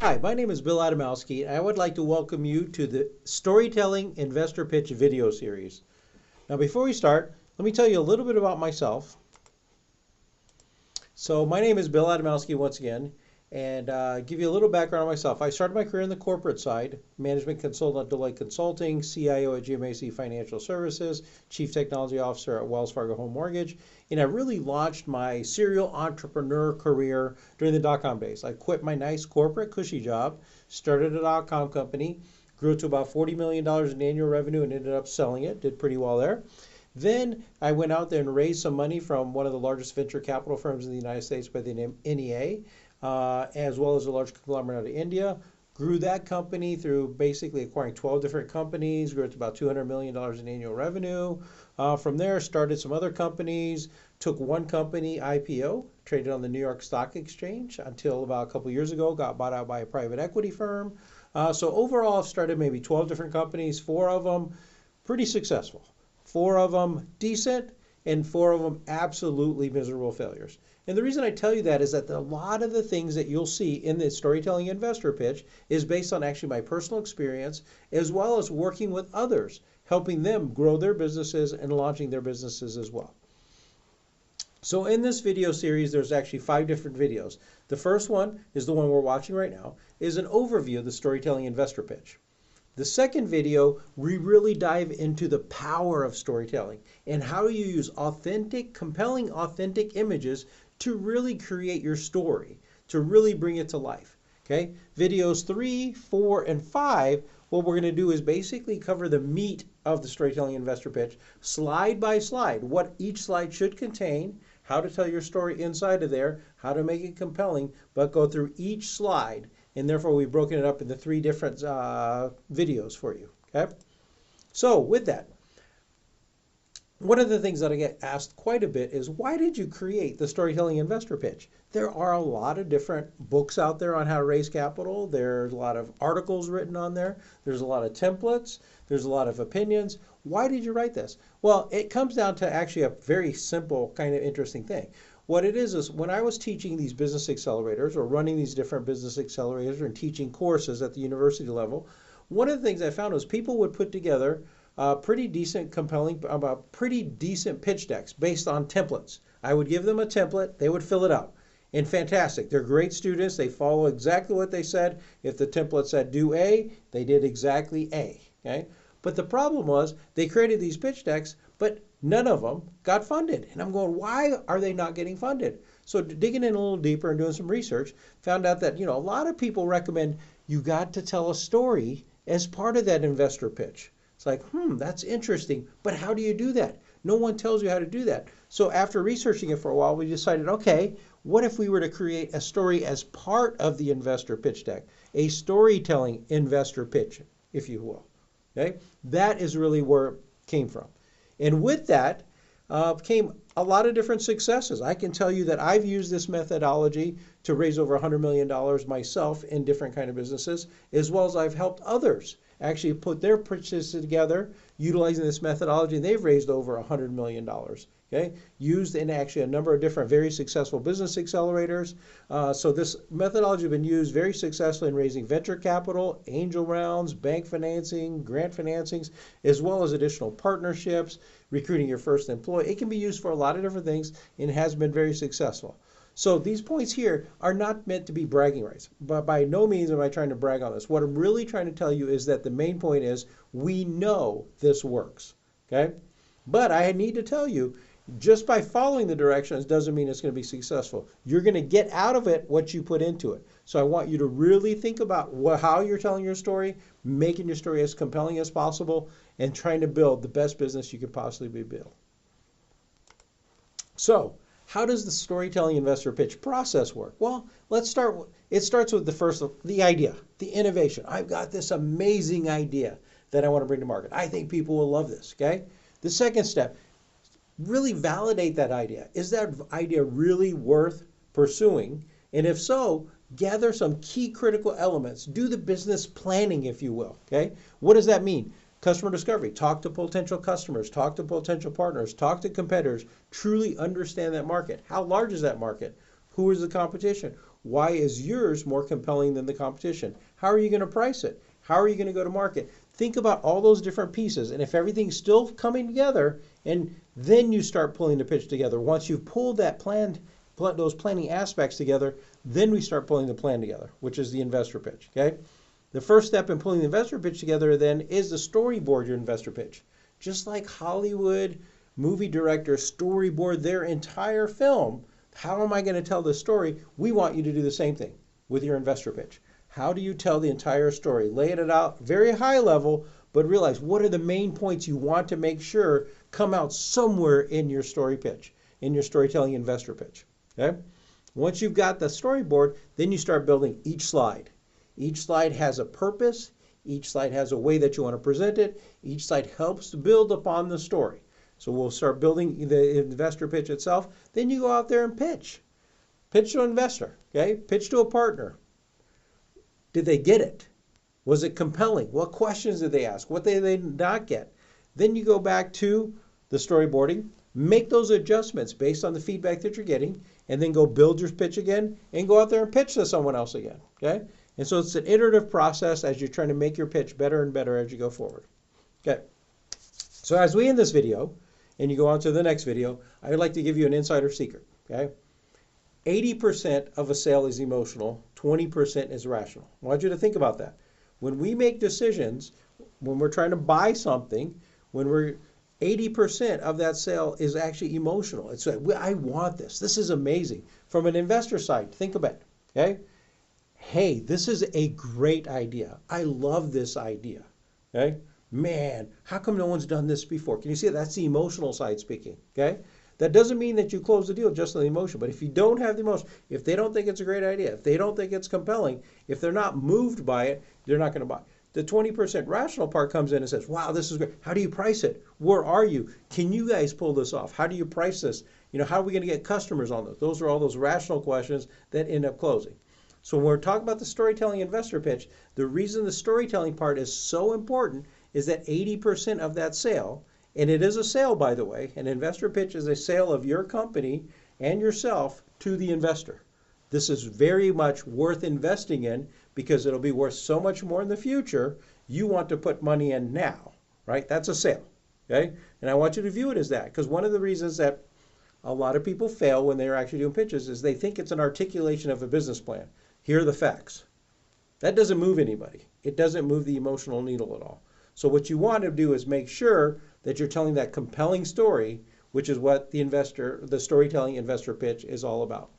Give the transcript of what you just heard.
Hi, my name is Bill Adamowski, and I would like to welcome you to the Storytelling Investor Pitch video series. Now, before we start, let me tell you a little bit about myself. So, my name is Bill Adamowski once again, and give you a little background on myself. I started my career in the corporate side, management consultant at Deloitte Consulting, CIO at GMAC Financial Services, Chief Technology Officer at Wells Fargo Home Mortgage, and I really launched my serial entrepreneur career during the dot-com days. I quit my nice corporate cushy job, started a dot-com company, grew to about $40 million in annual revenue and ended up selling it, did pretty well there. Then I went out there and raised some money from one of the largest venture capital firms in the United States by the name NEA, as well as a large conglomerate out of India. Grew that company through basically acquiring 12 different companies, grew it to about $200 million in annual revenue. From there, started some other companies, took one company IPO, traded on the New York Stock Exchange until about a couple years ago, got bought out by a private equity firm. So overall, I've started maybe 12 different companies, 4 of them pretty successful. 4 of them decent, and 4 of them absolutely miserable failures. And the reason I tell you that is that a lot of the things that you'll see in the Storytelling Investor Pitch is based on actually my personal experience, as well as working with others, helping them grow their businesses and launching their businesses as well. So in this video series, there's actually 5 different videos. The first one is the one we're watching right now, is an overview of the Storytelling Investor Pitch. The second video, we really dive into the power of storytelling and how you use authentic, compelling, authentic images to really create your story, to really bring it to life. Okay? Videos 3, 4, and 5, what we're going to do is basically cover the meat of the Storytelling Investor Pitch, slide by slide, what each slide should contain, how to tell your story inside of there, how to make it compelling, but go through each slide. And therefore, we've broken it up into 3 different videos for you. Okay? So with that, one of the things that I get asked quite a bit is, why did you create the Storytelling Investor Pitch? There are a lot of different books out there on how to raise capital. There's a lot of articles written on there. There's a lot of templates. There's a lot of opinions. Why did you write this? Well, it comes down to actually a very simple kind of interesting thing. What it is when I was teaching these business accelerators or running these different business accelerators and teaching courses at the university level, one of the things I found was people would put together pretty decent, compelling, pretty decent pitch decks based on templates. I would give them a template, they would fill it out. And fantastic, they're great students, they follow exactly what they said. If the template said do A, they did exactly A. Okay? But the problem was they created these pitch decks, but none of them got funded. And I'm going, why are they not getting funded? So digging in a little deeper and doing some research, found out that, a lot of people recommend you got to tell a story as part of that investor pitch. It's like, that's interesting, but how do you do that? No one tells you how to do that. So after researching it for a while, we decided, okay, what if we were to create a story as part of the investor pitch deck? A storytelling investor pitch, if you will. Okay? That is really where it came from. And with that came a lot of different successes. I can tell you that I've used this methodology to raise over $100 million myself in different kind of businesses, as well as I've helped others actually put their pitches together utilizing this methodology, and they've raised over $100 million. Okay, used in actually a number of different very successful business accelerators. So this methodology has been used very successfully in raising venture capital, angel rounds, bank financing, grant financings, as well as additional partnerships, recruiting your first employee. It can be used for a lot of different things and has been very successful. So these points here are not meant to be bragging rights, but by no means am I trying to brag on this. What I'm really trying to tell you is that the main point is we know this works. Okay, but I need to tell you, just by following the directions doesn't mean it's going to be successful. You're going to get out of it what you put into it. So I want you to really think about how you're telling your story, making your story as compelling as possible, and trying to build the best business you could possibly build. So how does the Storytelling Investor Pitch process work? Well, let's start. It starts with the idea, the innovation. I've got this amazing idea that I want to bring to market. I think people will love this. Okay. The second step, really validate that idea. Is that idea really worth pursuing? And if so, gather some key critical elements. Do the business planning, if you will. Okay. What does that mean? Customer discovery. Talk to potential customers. Talk to potential partners. Talk to competitors. Truly understand that market. How large is that market? Who is the competition? Why is yours more compelling than the competition? How are you going to price it? How are you going to go to market? Think about all those different pieces, and if everything's still coming together, and then you start pulling the pitch together. Once you've pulled that those planning aspects together, then we start pulling the plan together, which is the investor pitch, okay? The first step in pulling the investor pitch together then is the storyboard your investor pitch. Just like Hollywood movie directors storyboard their entire film, how am I going to tell this story? We want you to do the same thing with your investor pitch. How do you tell the entire story? Lay it out very high level, but realize what are the main points you want to make sure come out somewhere in your story pitch, in your storytelling investor pitch. Okay? Once you've got the storyboard, then you start building each slide. Each slide has a purpose. Each slide has a way that you want to present it. Each slide helps to build upon the story. So we'll start building the investor pitch itself. Then you go out there and pitch. Pitch to an investor, okay? Pitch to a partner. Did they get it? Was it compelling? What questions did they ask? What did they not get? Then you go back to the storyboarding, make those adjustments based on the feedback that you're getting, and then go build your pitch again and go out there and pitch to someone else again, okay? And so it's an iterative process as you're trying to make your pitch better and better as you go forward. Okay. So as we end this video, and you go on to the next video, I would like to give you an insider secret, okay? 80% of a sale is emotional, 20% is rational. I want you to think about that. When we make decisions, when we're trying to buy something, 80% of that sale is actually emotional. It's like, I want this. This is amazing. From an investor side, think about it, okay? Hey, this is a great idea. I love this idea, okay? Man, how come no one's done this before? Can you see it? That's the emotional side speaking, okay? That doesn't mean that you close the deal just on the emotion, but if you don't have the emotion, if they don't think it's a great idea, if they don't think it's compelling, if they're not moved by it, they're not going to buy. The 20% rational part comes in and says, wow, this is great. How do you price it? Where are you? Can you guys pull this off? How do you price this? You know, how are we going to get customers on those? Those are all those rational questions that end up closing. So when we're talking about the storytelling investor pitch, the reason the storytelling part is so important is that 80% of that sale, and it is a sale, by the way, an investor pitch is a sale of your company and yourself to the investor. This is very much worth investing in because it'll be worth so much more in the future. You want to put money in now, right? That's a sale, okay? And I want you to view it as that, because one of the reasons that a lot of people fail when they're actually doing pitches is they think it's an articulation of a business plan. Here are the facts. That doesn't move anybody. It doesn't move the emotional needle at all. So what you want to do is make sure that you're telling that compelling story, which is what the storytelling investor pitch is all about.